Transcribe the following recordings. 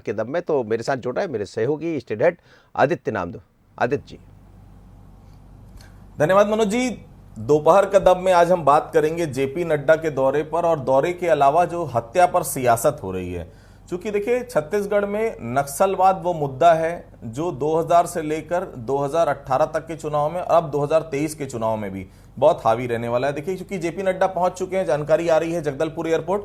के दम में। तो मेरे साथ जुड़ रहे हैं मेरे सहयोगी स्टेट हेड आदित्य नामदेव। आदित्य जी। धन्यवाद मनोज जी। दोपहर का दम में आज हम बात करेंगे जेपी नड्डा के दौरे पर और दौरे के अलावा जो हत्या पर सियासत हो रही है। क्योंकि देखिए, छत्तीसगढ़ में नक्सलवाद वो मुद्दा है जो 2000 से लेकर 2018 तक के चुनाव में, अब 2023 के चुनाव में भी बहुत हावी रहने वाला है। देखिए, क्योंकि जेपी नड्डा पहुंच चुके हैं, जानकारी आ रही है जगदलपुर एयरपोर्ट,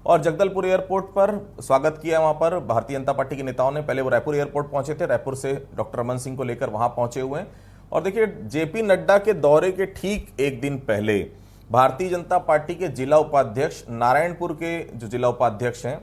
और जगदलपुर एयरपोर्ट पर स्वागत किया वहां पर भारतीय जनता पार्टी के नेताओं ने। पहले वो रायपुर एयरपोर्ट पहुंचे थे, रायपुर से डॉक्टर रमन सिंह को लेकर वहां पहुंचे हुए हैं। और देखिए, जेपी नड्डा के दौरे के ठीक एक दिन पहले भारतीय जनता पार्टी के जिला उपाध्यक्ष, नारायणपुर के जो जिला उपाध्यक्ष हैं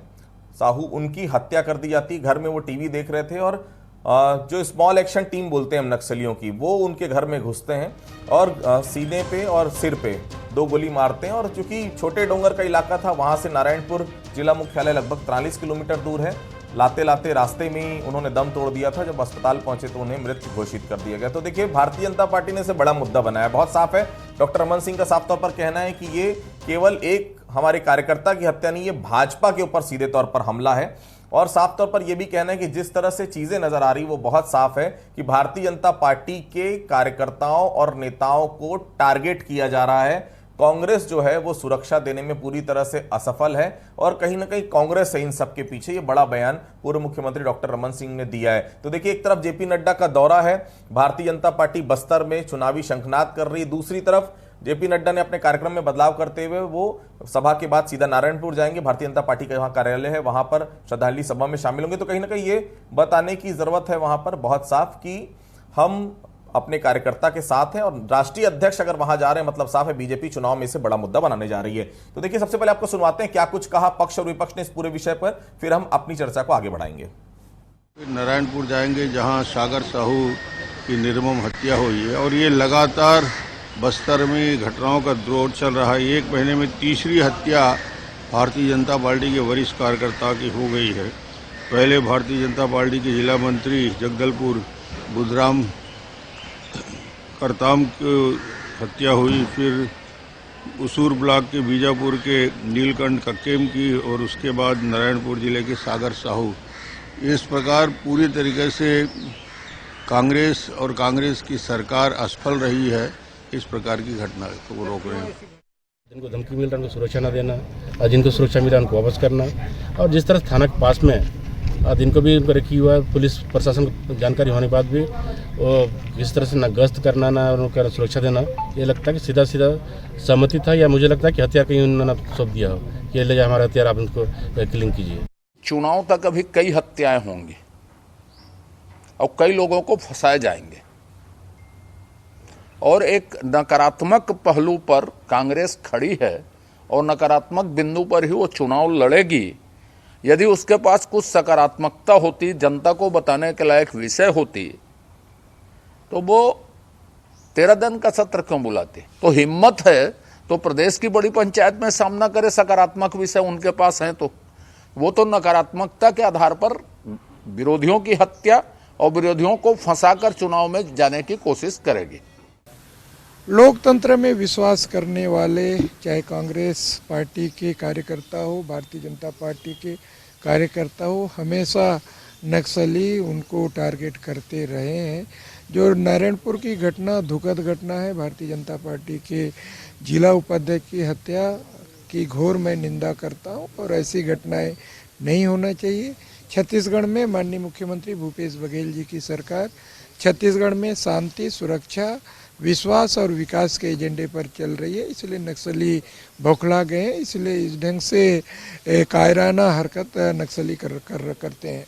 साहू, उनकी हत्या कर दी जाती। घर में वो टीवी देख रहे थे और जो स्मॉल एक्शन टीम बोलते हैं हम नक्सलियों की, वो उनके घर में घुसते हैं और सीने पे और सिर पे 2 गोली मारते हैं। और चूंकि छोटे डोंगर का इलाका था, वहां से नारायणपुर जिला मुख्यालय लगभग 43 किलोमीटर दूर है। लाते लाते रास्ते में ही उन्होंने दम तोड़ दिया था। जब अस्पताल पहुंचे तो उन्हें मृत घोषित कर दिया गया। तो देखिए, भारतीय जनता पार्टी ने इसे बड़ा मुद्दा बनाया। बहुत साफ है, डॉक्टर रमन सिंह का साफ तौर पर कहना है कि ये केवल एक हमारे कार्यकर्ता की हत्या नहीं, ये भाजपा के ऊपर सीधे तौर पर हमला है। और साफ तौर पर यह भी कहना है कि जिस तरह से चीजें नजर आ रही वो बहुत साफ है कि भारतीय जनता पार्टी के कार्यकर्ताओं और नेताओं को टारगेट किया जा रहा है। कांग्रेस जो है वो सुरक्षा देने में पूरी तरह से असफल है और कहीं ना कहीं कांग्रेस है इन सब के पीछे। ये बड़ा बयान पूर्व मुख्यमंत्री डॉक्टर रमन सिंह ने दिया है। तो देखिए, एक तरफ जेपी नड्डा का दौरा है, भारतीय जनता पार्टी बस्तर में चुनावी शंखनाद कर रही है। दूसरी तरफ जेपी नड्डा ने अपने कार्यक्रम में बदलाव करते हुए वो सभा के बाद सीधा नारायणपुर जाएंगे। भारतीय जनता पार्टी का वहां कार्यालय है, वहां पर श्रद्धांजलि सभा में शामिल होंगे। तो कहीं ना कहीं ये बताने की जरूरत है वहां पर बहुत साफ कि हम अपने कार्यकर्ता के साथ हैं। और राष्ट्रीय अध्यक्ष अगर वहां जा रहे हैं, मतलब साफ है बीजेपी चुनाव में इसे बड़ा मुद्दा बनाने जा रही है। तो देखिए, सबसे पहले आपको सुनवाते हैं क्या कुछ कहा पक्ष और विपक्ष ने इस पूरे विषय पर, फिर हम अपनी चर्चा को आगे बढ़ाएंगे। नारायणपुर जाएंगे जहां सागर साहू की निर्मम हत्या हुई है और ये लगातार बस्तर में घटनाओं का दौर चल रहा है। एक महीने में तीसरी हत्या भारतीय जनता पार्टी के वरिष्ठ कार्यकर्ता की हो गई है। पहले भारतीय जनता पार्टी के जिला मंत्री जगदलपुर बुधराम करताम की हत्या हुई, फिर उसूर ब्लॉक के बीजापुर के नीलकंठ कक्केम की, और उसके बाद नारायणपुर जिले के सागर साहू। इस प्रकार पूरी तरीके से कांग्रेस और कांग्रेस की सरकार असफल रही है इस प्रकार की घटना को रोकने में। जिनको धमकी मिल रहा है उनको सुरक्षा न देना और जिनको सुरक्षा मिल रहा है उनको वापस करना। और जिस तरह थाना के पास में जिनको भी रखी हुआ है, पुलिस प्रशासन को जानकारी होने के बाद भी वो इस तरह से ना गश्त करना ना उनको सुरक्षा देना, ये लगता है कि सीधा सीधा सहमति था, या मुझे लगता है कि हथियार कहीं उन्होंने सौंप दिया हो कि ले जाए हमारा हथियार, आप उनको किलिंग कीजिए। चुनाव तक अभी कई हत्याएं होंगी और कई लोगों को फंसाए जाएंगे। और एक नकारात्मक पहलू पर कांग्रेस खड़ी है और नकारात्मक बिंदु पर ही वो चुनाव लड़ेगी। यदि उसके पास कुछ सकारात्मकता होती, जनता को बताने के लायक विषय होती, तो वो 13 दिन का सत्र क्यों बुलाते? तो हिम्मत है तो प्रदेश की बड़ी पंचायत में सामना करे, सकारात्मक विषय उनके पास हैं तो वो तो नकारात्मकता के आधार पर विरोधियों की हत्या और विरोधियों को फंसाकर चुनाव में जाने की कोशिश करेगी। लोकतंत्र में विश्वास करने वाले, चाहे कांग्रेस पार्टी के कार्यकर्ता हो, भारतीय जनता पार्टी के कार्यकर्ता हो, हमेशा नक्सली उनको टारगेट करते रहे हैं। जो नारायणपुर की घटना दुखद घटना है, भारतीय जनता पार्टी के जिला उपाध्यक्ष की हत्या की घोर मैं निंदा करता हूं और ऐसी घटनाएं नहीं होना चाहिए। छत्तीसगढ़ में माननीय मुख्यमंत्री भूपेश बघेल जी की सरकार छत्तीसगढ़ में शांति, सुरक्षा, विश्वास और विकास के एजेंडे पर चल रही है, इसलिए नक्सली बौखला गए हैं। इसलिए इस ढंग से कायराना हरकत नक्सली करते हैं।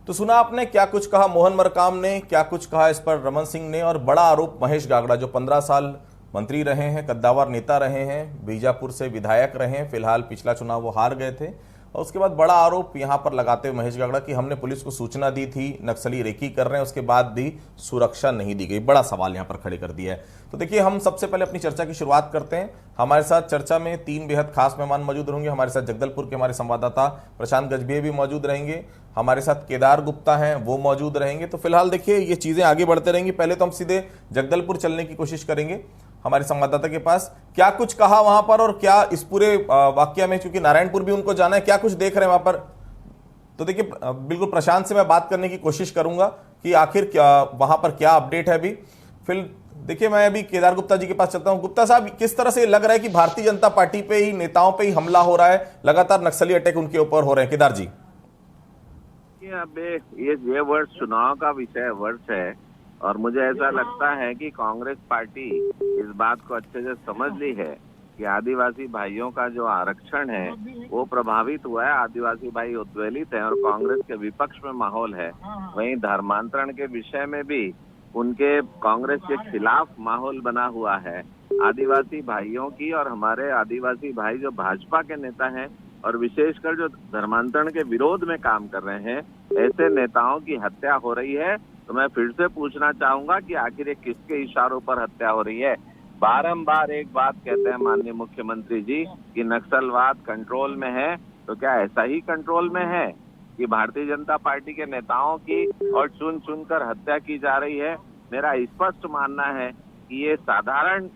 तो सुना आपने क्या कुछ कहा मोहन मरकाम ने, क्या कुछ कहा इस पर रमन सिंह ने, और बड़ा आरोप महेश गागड़ा जो 15 साल मंत्री रहे हैं, कद्दावर नेता रहे हैं, बीजापुर से विधायक रहे हैं, फिलहाल पिछला चुनाव वो हार गए थे। और उसके बाद बड़ा आरोप यहां पर लगाते हुए महेश गागड़ा कि हमने पुलिस को सूचना दी थी, नक्सली रेकी कर रहे हैं, उसके बाद भी सुरक्षा नहीं दी गई। बड़ा सवाल यहां पर खड़े कर दिया है। तो देखिए, हम सबसे पहले अपनी चर्चा की शुरुआत करते हैं। हमारे साथ चर्चा में 3 बेहद खास मेहमान मौजूद रहेंगे। हमारे साथ जगदलपुर के हमारे संवाददाता प्रशांत गजभिये भी मौजूद रहेंगे, हमारे साथ केदार गुप्ता हैं वो मौजूद रहेंगे। तो फिलहाल देखिए, ये चीजें आगे बढ़ते रहेंगी। पहले तो हम सीधे जगदलपुर चलने की कोशिश करेंगे हमारे संवाददाता के पास। क्या कुछ कहा वहां पर और क्या इस पूरे वाकया में, क्योंकि नारायणपुर भी उनको जाना है, क्या कुछ देख रहे हैं वहां पर तो देखिए बिल्कुल प्रशांत से मैं बात करने की कोशिश करूंगा कि आखिर क्या वहां पर क्या अपडेट है अभी। फिर देखिए मैं अभी केदार गुप्ता जी के पास चलता हूं। गुप्ता साहब, किस तरह से लग रहा है कि भारतीय जनता पार्टी पे ही, नेताओं पे ही हमला हो रहा है, लगातार नक्सली अटैक उनके ऊपर हो रहे हैं? केदार जी, अब ये वर्ष चुनाव का विषय वर्ष है और मुझे ऐसा लगता है कि कांग्रेस पार्टी इस बात को अच्छे से समझ ली है कि आदिवासी भाइयों का जो आरक्षण है वो प्रभावित हुआ है, आदिवासी भाई उद्वेलित हैं और कांग्रेस के विपक्ष में माहौल है। वहीं धर्मांतरण के विषय में भी उनके कांग्रेस के खिलाफ माहौल बना हुआ है। आदिवासी भाइयों की और हमारे आदिवासी भाई जो भाजपा के नेता हैं और विशेषकर जो धर्मांतरण के विरोध में काम कर रहे हैं, ऐसे नेताओं की हत्या हो रही है। तो मैं फिर से पूछना चाहूंगा कि आखिर ये किसके इशारों पर हत्या हो रही है? बारंबार एक बात कहते हैं माननीय मुख्यमंत्री जी कि नक्सलवाद कंट्रोल में है, तो क्या ऐसा ही कंट्रोल में है कि भारतीय जनता पार्टी के नेताओं की और चुन चुनकर हत्या की जा रही है? मेरा स्पष्ट मानना है कि ये साधारण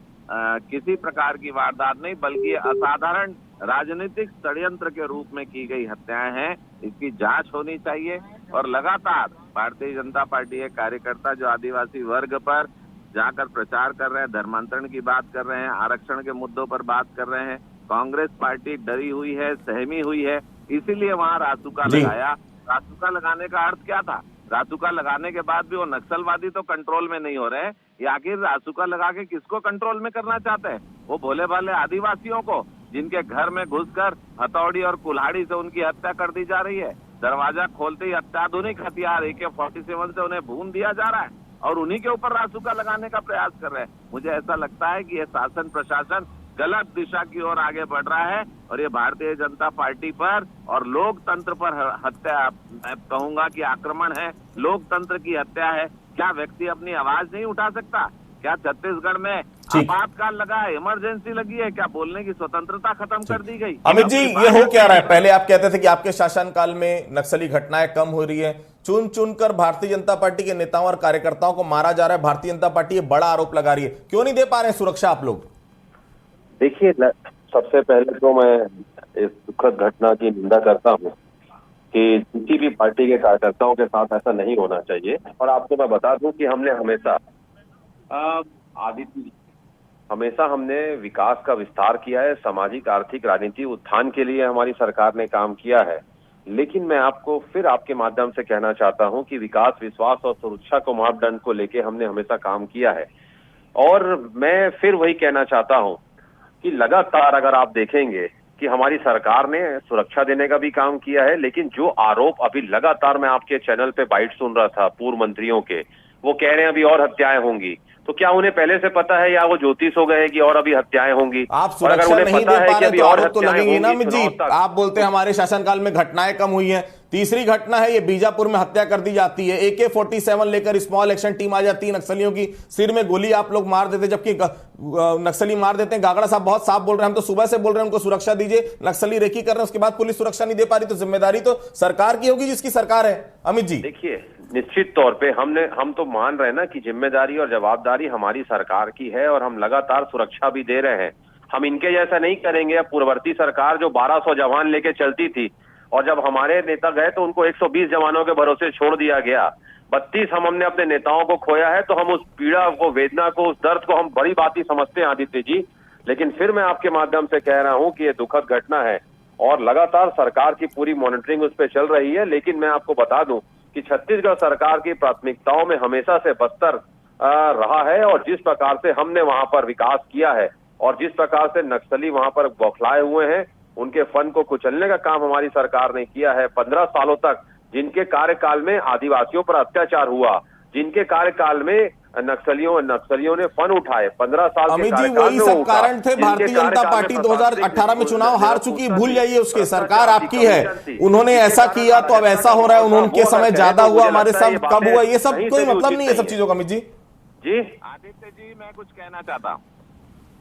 किसी प्रकार की वारदात नहीं बल्कि असाधारण राजनीतिक षड्यंत्र के रूप में की गई हत्याएं हैं। इसकी जांच होनी चाहिए और लगातार भारतीय जनता पार्टी के कार्यकर्ता जो आदिवासी वर्ग पर जाकर प्रचार कर रहे हैं, धर्मांतरण की बात कर रहे हैं, आरक्षण के मुद्दों पर बात कर रहे हैं, कांग्रेस पार्टी डरी हुई है, सहमी हुई है, इसीलिए वहां रासुका लगाया। रासुका लगाने का अर्थ क्या था? रासुका लगाने के बाद भी वो नक्सलवादी तो कंट्रोल में नहीं हो रहे हैं। ये आखिर रासुका लगा के किसको कंट्रोल में करना चाहते हैं? वो भोले भाले आदिवासियों को, जिनके घर में घुसकर हथौड़ी और कुल्हाड़ी से उनकी हत्या कर दी जा रही है। दरवाजा खोलते ही अत्याधुनिक हथियार AK-47 से उन्हें भून दिया जा रहा है और उन्हीं के ऊपर रासुका लगाने का प्रयास कर रहे हैं। मुझे ऐसा लगता है कि ये शासन प्रशासन गलत दिशा की ओर आगे बढ़ रहा है और ये भारतीय जनता पार्टी पर और लोकतंत्र पर हत्या, मैं कहूंगा कि आक्रमण है, लोकतंत्र की हत्या है। क्या व्यक्ति अपनी आवाज नहीं उठा सकता? क्या छत्तीसगढ़ में आपातकाल लगा है, इमरजेंसी लगी है? क्या बोलने की स्वतंत्रता खत्म कर दी गई? अमित जी, ये हो क्या रहा है? पहले आप कहते थे कि आपके शासनकाल में नक्सली घटनाएं कम हो रही है, चुन चुनकर भारतीय जनता पार्टी के नेताओं और कार्यकर्ताओं को मारा जा रहा है। भारतीय जनता पार्टी ये बड़ा आरोप लगा रही है, क्यों नहीं दे पा रहे हैं सुरक्षा आप लोग? देखिए, सबसे पहले तो मैं इस दुखद घटना की निंदा करता हूं कि किसी भी पार्टी के कार्यकर्ताओं के साथ ऐसा नहीं होना चाहिए। और आपको मैं बता दूं कि हमने हमने विकास का विस्तार किया है, सामाजिक आर्थिक राजनीतिक उत्थान के लिए हमारी सरकार ने काम किया है। लेकिन मैं आपको फिर आपके माध्यम से कहना चाहता हूं कि विकास, विश्वास और सुरक्षा को मापदंड को लेके हमने हमेशा काम किया है। और मैं फिर वही कहना चाहता हूं कि लगातार अगर आप देखेंगे कि हमारी सरकार ने सुरक्षा देने का भी काम किया है, लेकिन जो आरोप अभी लगातार मैं आपके चैनल पे बाइट सुन रहा था पूर्व मंत्रियों के, वो कह रहे हैं अभी और हत्याएं होंगी। तो क्या उन्हें पहले से पता है या वो ज्योतिष हो गए कि और अभी हत्याएं होंगी? आप सुरक्षा नहीं दे पा रहे तो आरोप तो लगेंगे ना अमित जी। आप बोलते हैं हमारे शासनकाल में घटनाएं कम हुई हैं। तीसरी घटना है ये बीजापुर में हत्या कर दी जाती है, AK-47 लेकर स्मॉल एक्शन टीम आ जाती है, नक्सलियों की सिर में गोली आप लोग मार देते, जबकि नक्सली मार देते हैं। गागड़ा साहब बहुत साफ बोल रहे हैं, हम तो सुबह से बोल रहे हैं उनको सुरक्षा दीजिए, नक्सली रेकी कर रहे हैं, उसके बाद पुलिस सुरक्षा नहीं दे पा रही, तो जिम्मेदारी तो सरकार की होगी जिसकी सरकार है। अमित जी देखिए, निश्चित तौर पे हम तो मान रहे हैं ना कि जिम्मेदारी और जवाबदारी हमारी सरकार की है और हम लगातार सुरक्षा भी दे रहे हैं। हम इनके जैसा नहीं करेंगे। पूर्ववर्ती सरकार जो 1200 जवान लेके चलती थी और जब हमारे नेता गए तो उनको 120 जवानों के भरोसे छोड़ दिया गया। 32 हमने अपने नेताओं को खोया है, तो हम उस पीड़ा को, वेदना को, उस दर्द को हम बड़ी बात ही समझते हैं आदित्य जी। लेकिन फिर मैं आपके माध्यम से कह रहा हूं कि ये दुखद घटना है और लगातार सरकार की पूरी मॉनिटरिंग उस पर चल रही है। लेकिन मैं आपको बता दूं कि छत्तीसगढ़ सरकार की प्राथमिकताओं में हमेशा से बस्तर रहा है और जिस प्रकार से हमने वहां पर विकास किया है और जिस प्रकार से नक्सली वहां पर बौखलाए हुए हैं, उनके फन को कुचलने का काम हमारी सरकार ने किया है। 15 सालों तक जिनके कार्यकाल में आदिवासियों पर अत्याचार हुआ, जिनके कार्यकाल में नक्सलियों ने फन उठाए, 15 साल अमित जी वही सब कारण थे। भारतीय जनता पार्टी 2018 में चुनाव हार चुकी, भूल जाइए उसके, सरकार आपकी है, उन्होंने ऐसा किया तो अब ऐसा हो रहा है, उनके समय ज्यादा हुआ, हमारे सब कब हुआ, ये सब कोई मतलब नहीं है सब चीजों का। अमित जी आदित्य जी, मैं कुछ कहना चाहता हूँ।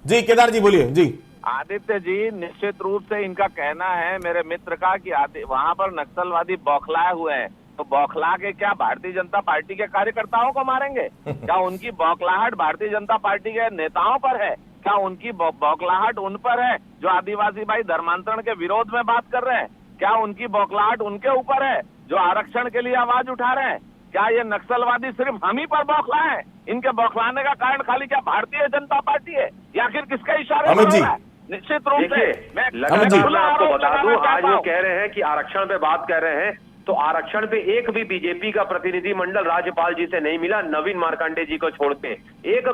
जी केदार जी बोलिए। जी आदित्य जी, निश्चित रूप से इनका कहना है मेरे मित्र का कि वहां पर नक्सलवादी बौखलाए हुए हैं, तो बौखला के क्या भारतीय जनता पार्टी के कार्यकर्ताओं को मारेंगे? क्या उनकी बौखलाहट भारतीय जनता पार्टी के नेताओं पर है? क्या उनकी बौखलाहट उन पर है जो आदिवासी भाई धर्मांतरण के विरोध में बात कर रहे हैं? क्या उनकी बौखलाहट उनके ऊपर है जो आरक्षण के लिए आवाज उठा रहे हैं? क्या ये नक्सलवादी सिर्फ हम ही पर बौखलाए हैं? इनके बौखलाने का कारण खाली क्या भारतीय जनता पार्टी है या फिर किसके इशारे अमित पर जी, हो रहा है? निश्चित रूप से मैं लगातार मैं आपको आरोप बता दूं, लगाना आज चाहता वो हूं। कह रहे हैं कि आरक्षण पे बात कर रहे हैं, तो आरक्षण पे एक भी बीजेपी का प्रतिनिधिमंडल राज्यपाल जी से नहीं मिला, नवीन मार्कंडे जी को छोड़ के एक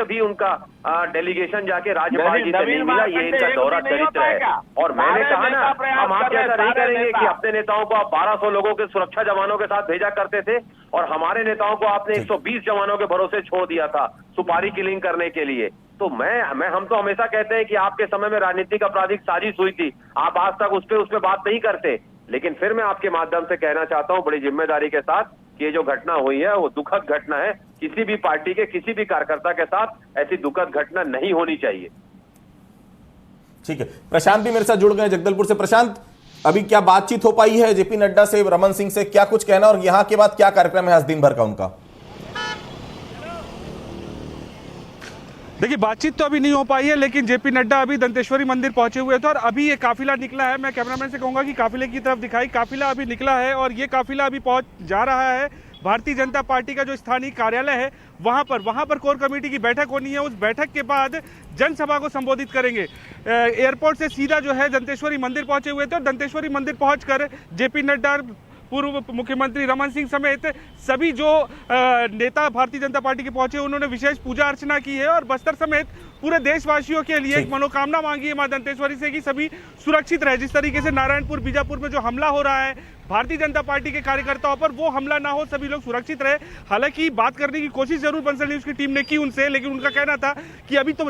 भी उनका डेलीगेशन जाके राज्यपाल जी से नहीं मिला। ये इनका दौरा चरित्र है। और मैंने कहा ना, हम आपके ऐसा नहीं करेंगे कि अपने नेताओं को आप 1200 लोगों के सुरक्षा जवानों के साथ भेजा करते थे और हमारे नेताओं को आपने 120 जवानों के भरोसे छोड़ दिया था सुपारी किलिंग करने के लिए। तो हम तो हमेशा कहते हैं कि आपके समय में राजनीतिक आपराधिक साजिश हुई थी, आप आज तक उस पर बात नहीं करते। लेकिन फिर मैं आपके माध्यम से कहना चाहता हूं बड़ी जिम्मेदारी के साथ कि ये जो घटना हुई है वो दुखद घटना है। किसी भी पार्टी के किसी भी कार्यकर्ता के साथ ऐसी दुखद घटना नहीं होनी चाहिए। ठीक है, प्रशांत भी मेरे साथ जुड़ गए जगदलपुर से। प्रशांत, अभी क्या बातचीत हो पाई है जेपी नड्डा से, रमन सिंह से, क्या कुछ कहना और यहाँ के बाद क्या कार्यक्रम है आज दिन भर का उनका? देखिए, बातचीत तो अभी नहीं हो पाई है, लेकिन जेपी नड्डा अभी दंतेश्वरी मंदिर पहुंचे हुए थे और अभी ये काफिला निकला है। मैं कैमरामैन से कहूंगा कि काफिले की तरफ दिखाई, काफिला अभी निकला है और ये काफिला अभी पहुंच जा रहा है भारतीय जनता पार्टी का जो स्थानीय कार्यालय है वहां पर कोर कमेटी की बैठक होनी है। उस बैठक के बाद जनसभा को संबोधित करेंगे। एयरपोर्ट से सीधा जो है दंतेश्वरी मंदिर पहुंचे हुए थे और दंतेश्वरी मंदिर पहुंचकर जेपी नड्डा, पूर्व मुख्यमंत्री रमन सिंह समेत सभी जो नेता भारतीय जनता पार्टी के पहुंचे, उन्होंने विशेष पूजा अर्चना की है और बस्तर समेत पूरे देशवासियों के लिए एक मनोकामना मांगी है मां दंतेश्वरी से कि सभी सुरक्षित रहे। जिस तरीके से नारायणपुर बीजापुर में जो हमला हो रहा है भारतीय जनता पार्टी के कार्यकर्ताओं पर, वो हमला ना हो, सभी लोग सुरक्षित रहे। हालांकि बात करने की कोशिश जरूर बंसल न्यूज की टीम ने की उनसे, लेकिन उनका कहना था कि अभी तो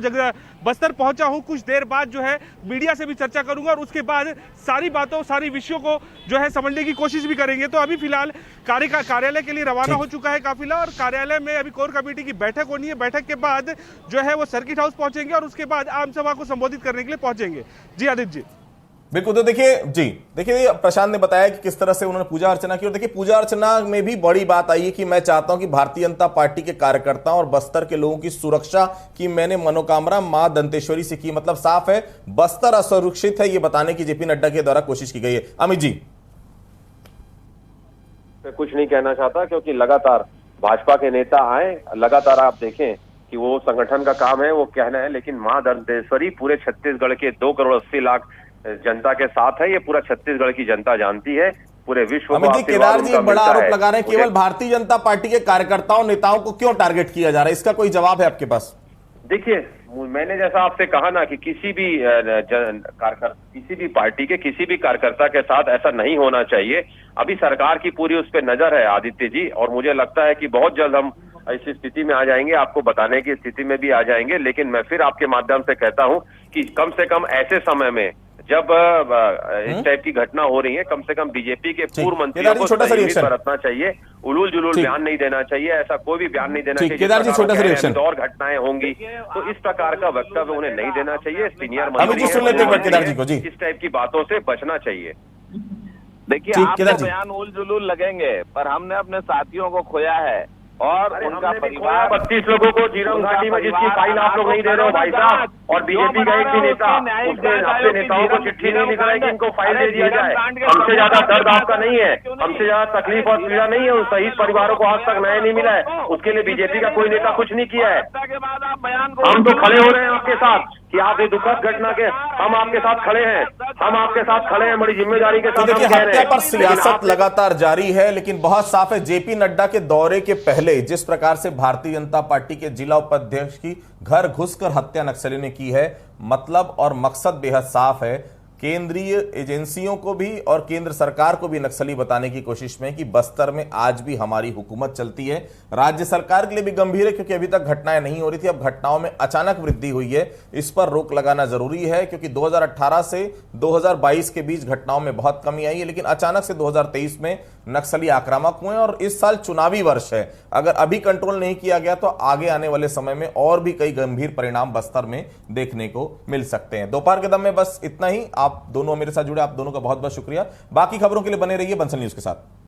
बस्तर पहुंचा हूं, कुछ देर बाद जो है मीडिया से भी चर्चा करूंगा और उसके बाद सारी बातों, सारी विषयों को जो है समझने की कोशिश भी करेंगे। तो अभी फिलहाल कार्यालय के लिए रवाना हो चुका है काफिला और कार्यालय में अभी कोर कमेटी की बैठक होनी है। बैठक के बाद जो है वो सर्किट हाउस पहुंचेंगे और उसके बाद आम सभा को संबोधित करने के लिए पहुंचेंगे। जी आदित्य जी। बिल्कुल, तो देखिए प्रशांत ने बताया कि किस तरह से उन्होंने पूजा अर्चना की और देखिए पूजा अर्चना में भी बड़ी बात आई है कि मैं चाहता हूं कि भारतीय जनता पार्टी के कार्यकर्ताओं और बस्तर के लोगों की सुरक्षा की मैंने मनोकामना मां दंतेश्वरी से की। मतलब साफ है बस्तर असुरक्षित है, ये बताने की जेपी नड्डा के द्वारा कोशिश की गई है। अमित जी, मैं कुछ नहीं कहना चाहता क्योंकि लगातार भाजपा के नेता आए, लगातार आप देखें कि वो संगठन का काम है वो कहना है, लेकिन मां दंतेश्वरी पूरे छत्तीसगढ़ के 2 करोड़ 80 लाख जनता के साथ है। ये पूरा छत्तीसगढ़ की जनता जानती है, पूरे विश्व अमित जी, केदार जी बड़ा आरोप लगा रहे हैं केवल भारतीय जनता पार्टी के कार्यकर्ताओं नेताओं को क्यों टारगेट किया जा रहा है, इसका कोई जवाब है आपके पास? देखिए, मैंने जैसा आपसे कहा ना कि किसी भी पार्टी के किसी भी कार्यकर्ता के साथ ऐसा नहीं होना चाहिए। अभी सरकार की पूरी उस पर नजर है आदित्य जी, और मुझे लगता है कि बहुत जल्द हम ऐसी स्थिति में आ जाएंगे, आपको बताने की स्थिति में भी आ जाएंगे। लेकिन मैं फिर आपके माध्यम से कहता हूं कि कम से कम ऐसे समय में जब इस टाइप की घटना हो रही है, कम से कम बीजेपी के पूर्व मंत्रियों को संयमित बरतना चाहिए, उलूल जुलूल बयान नहीं देना चाहिए, ऐसा कोई भी बयान नहीं देना चाहिए। केदार जी, छोटा सा रिएक्शन। और घटनाएं होंगी तो इस प्रकार का वक्तव्य उन्हें नहीं देना चाहिए। सीनियर मंत्री इस टाइप की बातों से बचना चाहिए। देखिए, आपको बयान उल जुलूल लगेंगे, पर हमने अपने साथियों को खोया है और उनका परिवार 32 लोगों को झीरम घाटी में जिसकी फाइल आप लोग नहीं दे रहे हो भाई साहब, और बीजेपी का एक भी नेता उसने अपने नेताओं को चिट्ठी नहीं लिख रहा है कि इनको फाइल दे दिया जाए। हमसे ज्यादा दर्द आपका नहीं है, हमसे ज्यादा तकलीफ और पीड़ा नहीं है, उन शहीद परिवारों को आज तक न्याय नहीं मिला है, उसके लिए बीजेपी का कोई नेता कुछ नहीं किया है। हम तो खड़े हो रहे हैं आपके साथ कि आप ये दुखद घटना के, हम आपके साथ खड़े हैं, हम आपके साथ खड़े हैं, बड़ी जिम्मेदारी के साथ। देखिए, हत्या पर सियासत लगातार जारी है, लेकिन बहुत साफ है जेपी नड्डा के दौरे के पहले जिस प्रकार से भारतीय जनता पार्टी के जिला उपाध्यक्ष की घर घुसकर हत्या नक्सलियों ने की है, मतलब और मकसद बेहद साफ है। केंद्रीय एजेंसियों को भी और केंद्र सरकार को भी नक्सली बताने की कोशिश में कि बस्तर में आज भी हमारी हुकूमत चलती है। राज्य सरकार के लिए भी गंभीर है क्योंकि अभी तक घटनाएं नहीं हो रही थी, अब घटनाओं में अचानक वृद्धि हुई है। इस पर रोक लगाना जरूरी है क्योंकि 2018 से 2022 के बीच घटनाओं में बहुत कमी आई है, लेकिन अचानक से 2023 में नक्सली आक्रामक हुए और इस साल चुनावी वर्ष है। अगर अभी कंट्रोल नहीं किया गया तो आगे आने वाले समय में और भी कई गंभीर परिणाम बस्तर में देखने को मिल सकते हैं। दोपहर के दम में बस इतना ही। आप दोनों मेरे साथ जुड़े, आप दोनों का बहुत बहुत शुक्रिया। बाकी खबरों के लिए बने रहिए बंसल न्यूज के साथ।